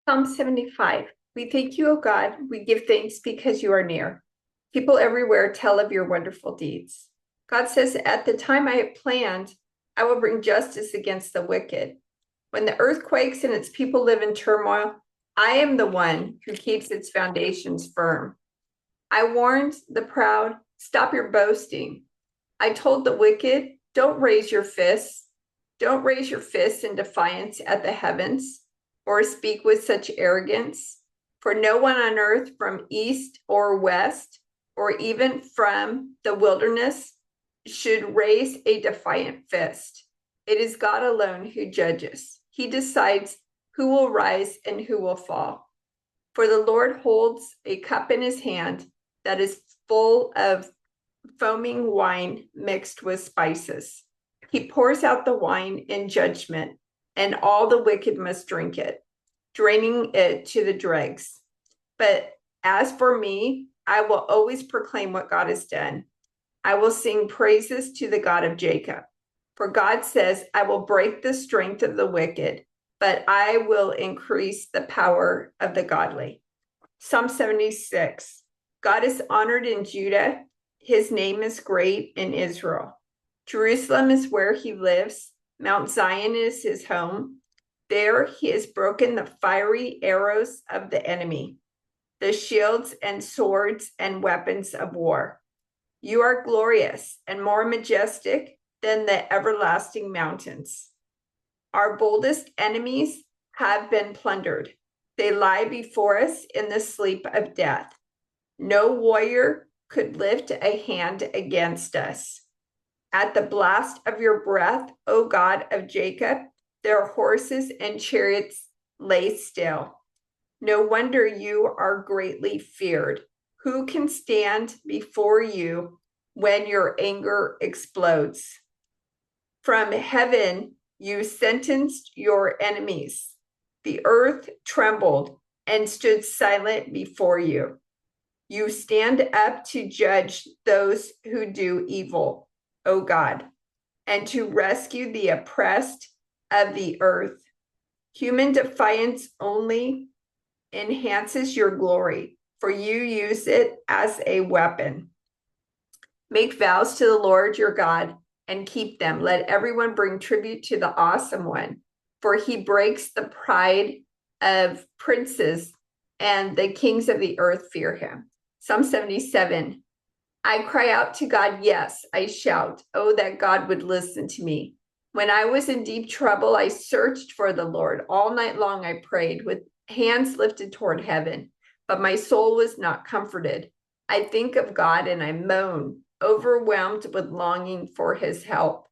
Psalm 75. We thank you, O God. We give thanks because you are near. People everywhere tell of your wonderful deeds. God says, at the time I have planned, I will bring justice against the wicked. When the earth quakes and its people live in turmoil, I am the one who keeps its foundations firm. I warned the proud, stop your boasting. I told the wicked, don't raise your fists. Don't raise your fists in defiance at the heavens or speak with such arrogance. For no one on earth from east or west, or even from the wilderness, should raise a defiant fist. It is God alone who judges. He decides who will rise and who will fall. For the Lord holds a cup in his hand that is full of foaming wine mixed with spices. He pours out the wine in judgment, and all the wicked must drink it, draining it to the dregs. But as for me, I will always proclaim what God has done. I will sing praises to the God of Jacob. For God says, I will break the strength of the wicked, but I will increase the power of the godly. Psalm 76. God is honored in Judah. His name is great in Israel. Jerusalem is where he lives. Mount Zion is his home. There he has broken the fiery arrows of the enemy, the shields and swords and weapons of war. You are glorious and more majestic than the everlasting mountains. Our boldest enemies have been plundered. They lie before us in the sleep of death. No warrior could lift a hand against us. At the blast of your breath, O God of Jacob, their horses and chariots lay still. No wonder you are greatly feared. Who can stand before you when your anger explodes? From heaven, you sentenced your enemies. The earth trembled and stood silent before you. You stand up to judge those who do evil, O God, and to rescue the oppressed of the earth. Human defiance only enhances your glory, for you use it as a weapon. Make vows to the Lord your God and keep them. Let everyone bring tribute to the awesome one, for he breaks the pride of princes, and the kings of the earth fear him. Psalm 77. I cry out to God, yes, I shout. Oh, that God would listen to me. When I was in deep trouble, I searched for the Lord. All night long I prayed with hands lifted toward heaven, but my soul was not comforted. I think of God and I moan, overwhelmed with longing for his help.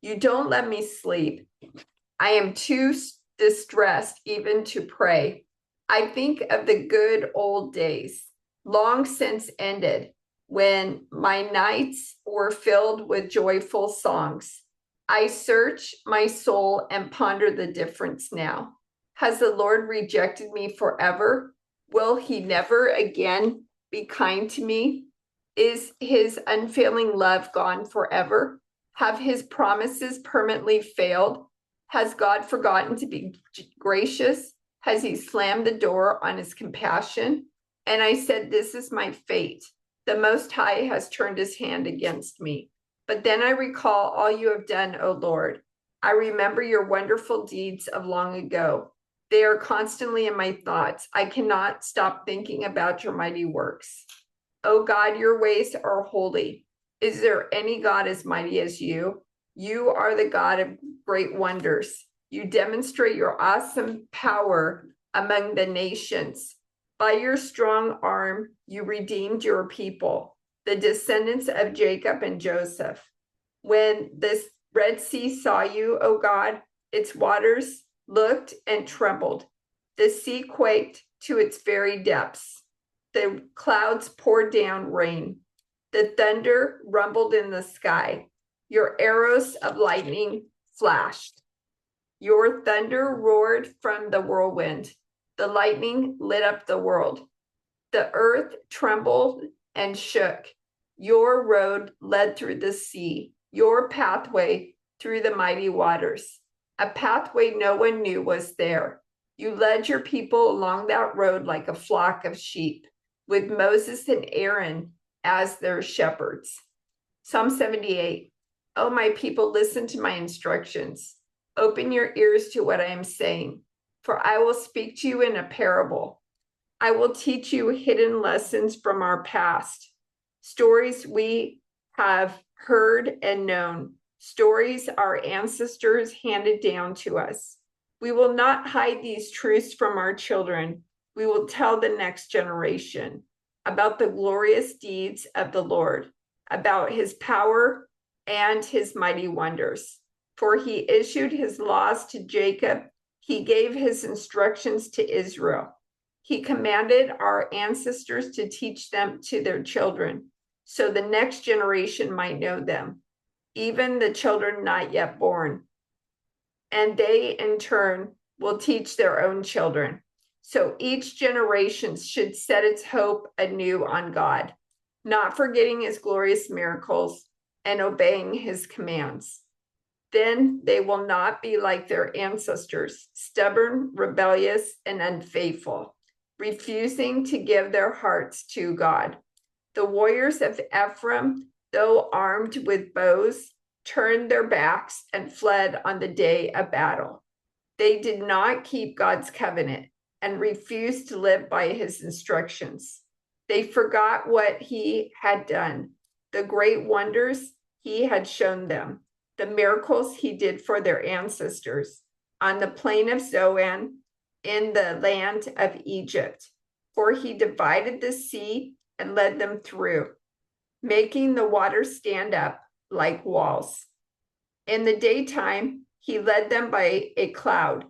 You don't let me sleep. I am too distressed even to pray. I think of the good old days, long since ended, when my nights were filled with joyful songs. I search my soul and ponder the difference now. Has the Lord rejected me forever? Will he never again be kind to me? Is his unfailing love gone forever? Have his promises permanently failed? Has God forgotten to be gracious? Has he slammed the door on his compassion? And I said, this is my fate. The Most High has turned his hand against me. But then I recall all you have done, O Lord. I remember your wonderful deeds of long ago. They are constantly in my thoughts. I cannot stop thinking about your mighty works. O God, your ways are holy. Is there any God as mighty as you? You are the God of great wonders. You demonstrate your awesome power among the nations. By your strong arm, you redeemed your people, the descendants of Jacob and Joseph. When the Red Sea saw you, O God, its waters looked and trembled. The sea quaked to its very depths. The clouds poured down rain. The thunder rumbled in the sky. Your arrows of lightning flashed. Your thunder roared from the whirlwind. The lightning lit up the world. The earth trembled and shook. Your road led through the sea, your pathway through the mighty waters. A pathway no one knew was there. You led your people along that road like a flock of sheep, with Moses and Aaron as their shepherds. Psalm 78. Oh, my people, listen to my instructions. Open your ears to what I am saying, for I will speak to you in a parable. I will teach you hidden lessons from our past, stories we have heard and known, stories our ancestors handed down to us. We will not hide these truths from our children. We will tell the next generation about the glorious deeds of the Lord, about his power and his mighty wonders. For he issued his laws to Jacob, he gave his instructions to Israel. He commanded our ancestors to teach them to their children, so the next generation might know them, even the children not yet born. And they, in turn, will teach their own children. So each generation should set its hope anew on God, not forgetting his glorious miracles and obeying his commands. Then they will not be like their ancestors, stubborn, rebellious, and unfaithful, refusing to give their hearts to God. The warriors of Ephraim, though armed with bows, turned their backs and fled on the day of battle. They did not keep God's covenant and refused to live by his instructions. They forgot what he had done, the great wonders he had shown them, the miracles he did for their ancestors on the plain of Zoan in the land of Egypt. For he divided the sea and led them through, making the water stand up like walls. In the daytime, he led them by a cloud,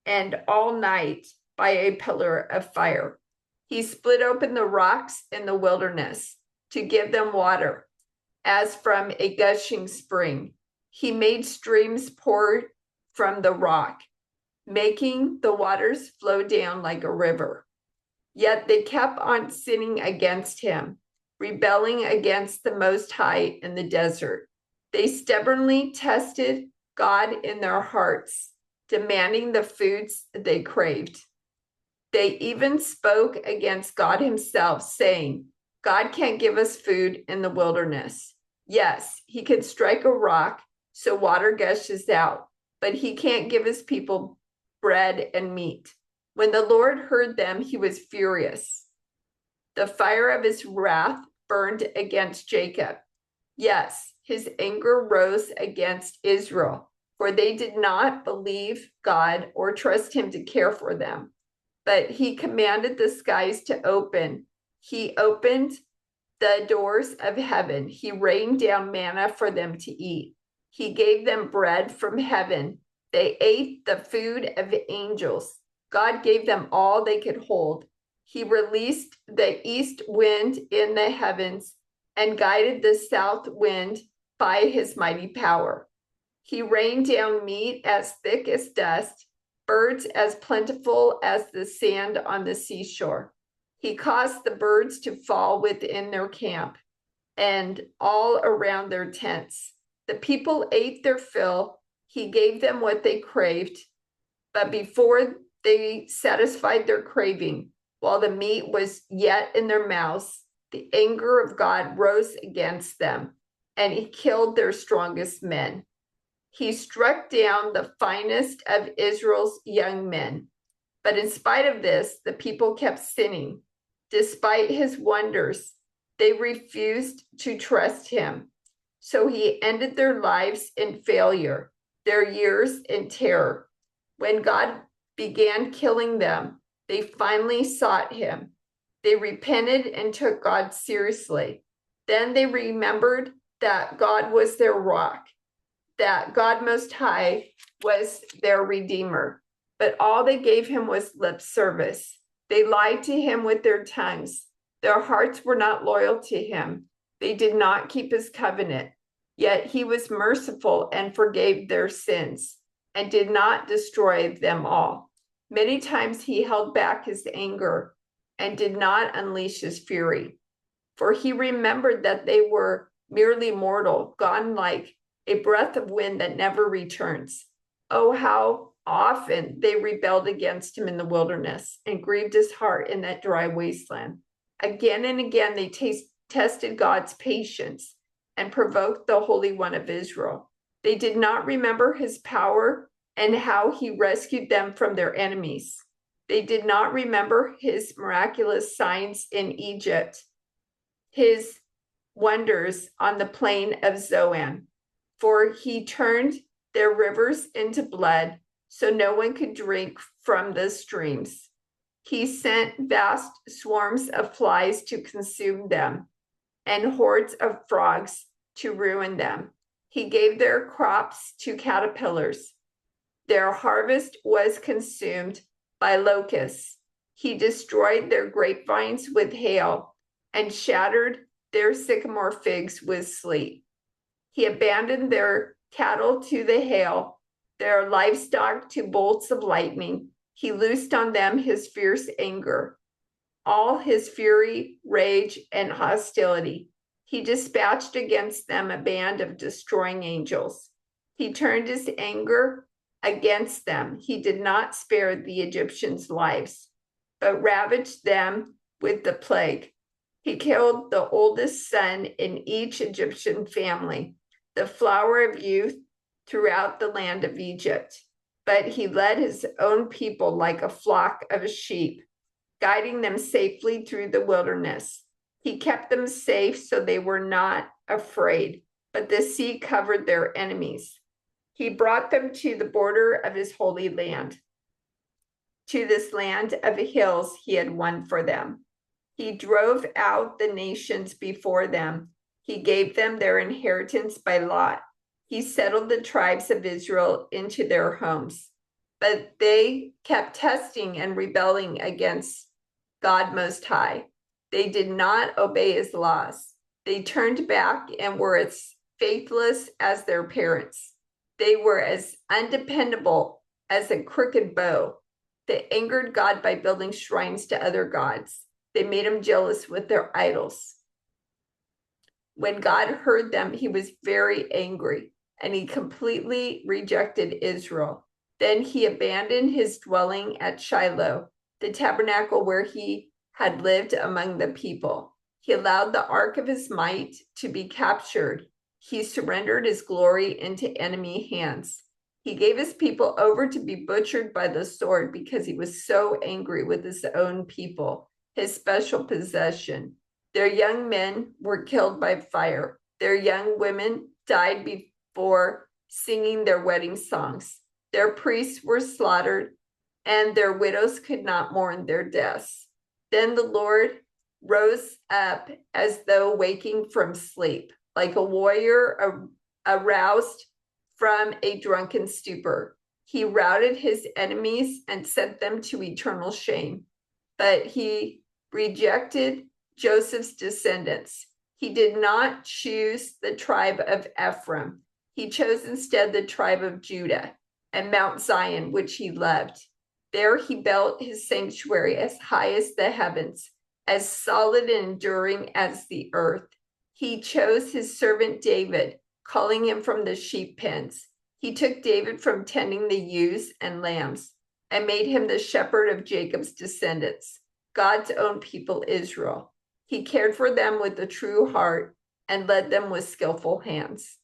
and all night by a pillar of fire. He split open the rocks in the wilderness to give them water, as from a gushing spring. He made streams pour from the rock, making the waters flow down like a river. Yet they kept on sinning against him, rebelling against the Most High in the desert. They stubbornly tested God in their hearts, demanding the foods they craved. They even spoke against God himself, saying, God can't give us food in the wilderness. Yes, he can strike a rock so water gushes out, but he can't give his people bread and meat. When the Lord heard them, he was furious. The fire of his wrath burned against Jacob. Yes, his anger rose against Israel, for they did not believe God or trust him to care for them. But he commanded the skies to open. He opened the doors of heaven. He rained down manna for them to eat. He gave them bread from heaven. They ate the food of angels. God gave them all they could hold. He released the east wind in the heavens and guided the south wind by his mighty power. He rained down meat as thick as dust, birds as plentiful as the sand on the seashore. He caused the birds to fall within their camp and all around their tents. The people ate their fill. He gave them what they craved, but before they satisfied their craving, while the meat was yet in their mouths, the anger of God rose against them, and he killed their strongest men. He struck down the finest of Israel's young men. But in spite of this, the people kept sinning. Despite his wonders, they refused to trust him. So he ended their lives in failure, their years in terror. When God began killing them, they finally sought him. They repented and took God seriously. Then they remembered that God was their rock, that God Most High was their Redeemer. But all they gave him was lip service. They lied to him with their tongues. Their hearts were not loyal to him. They did not keep his covenant. Yet he was merciful and forgave their sins and did not destroy them all. Many times he held back his anger and did not unleash his fury. For he remembered that they were merely mortal, gone like a breath of wind that never returns. Oh, how often they rebelled against him in the wilderness and grieved his heart in that dry wasteland. Again and again, they tested God's patience and provoked the Holy One of Israel. They did not remember his power and how he rescued them from their enemies. They did not remember his miraculous signs in Egypt, his wonders on the plain of Zoan, for he turned their rivers into blood so no one could drink from the streams. He sent vast swarms of flies to consume them and hordes of frogs to ruin them. He gave their crops to caterpillars. Their harvest was consumed by locusts. He destroyed their grapevines with hail and shattered their sycamore figs with sleet. He abandoned their cattle to the hail, their livestock to bolts of lightning. He loosed on them his fierce anger, all his fury, rage, and hostility. He dispatched against them a band of destroying angels. He turned his anger against them. He did not spare the Egyptians' lives, but ravaged them with the plague. He killed the oldest son in each Egyptian family, the flower of youth throughout the land of Egypt. But he led his own people like a flock of sheep, guiding them safely through the wilderness. He kept them safe so they were not afraid, but the sea covered their enemies. He brought them to the border of his holy land, to this land of hills he had won for them. He drove out the nations before them. He gave them their inheritance by lot. He settled the tribes of Israel into their homes. But they kept testing and rebelling against God Most High. They did not obey his laws. They turned back and were as faithless as their parents. They were as undependable as a crooked bow. They angered God by building shrines to other gods. They made him jealous with their idols. When God heard them, he was very angry, and he completely rejected Israel. Then he abandoned his dwelling at Shiloh, the tabernacle where he had lived among the people. He allowed the ark of his might to be captured. He surrendered his glory into enemy hands. He gave his people over to be butchered by the sword because he was so angry with his own people, his special possession. Their young men were killed by fire. Their young women died before singing their wedding songs. Their priests were slaughtered, and their widows could not mourn their deaths. Then the Lord rose up as though waking from sleep, like a warrior aroused from a drunken stupor. He routed his enemies and sent them to eternal shame. But he rejected Joseph's descendants. He did not choose the tribe of Ephraim. He chose instead the tribe of Judah and Mount Zion, which he loved. There he built his sanctuary as high as the heavens, as solid and enduring as the earth. He chose his servant David, calling him from the sheep pens. He took David from tending the ewes and lambs and made him the shepherd of Jacob's descendants, God's own people, Israel. He cared for them with a true heart and led them with skillful hands.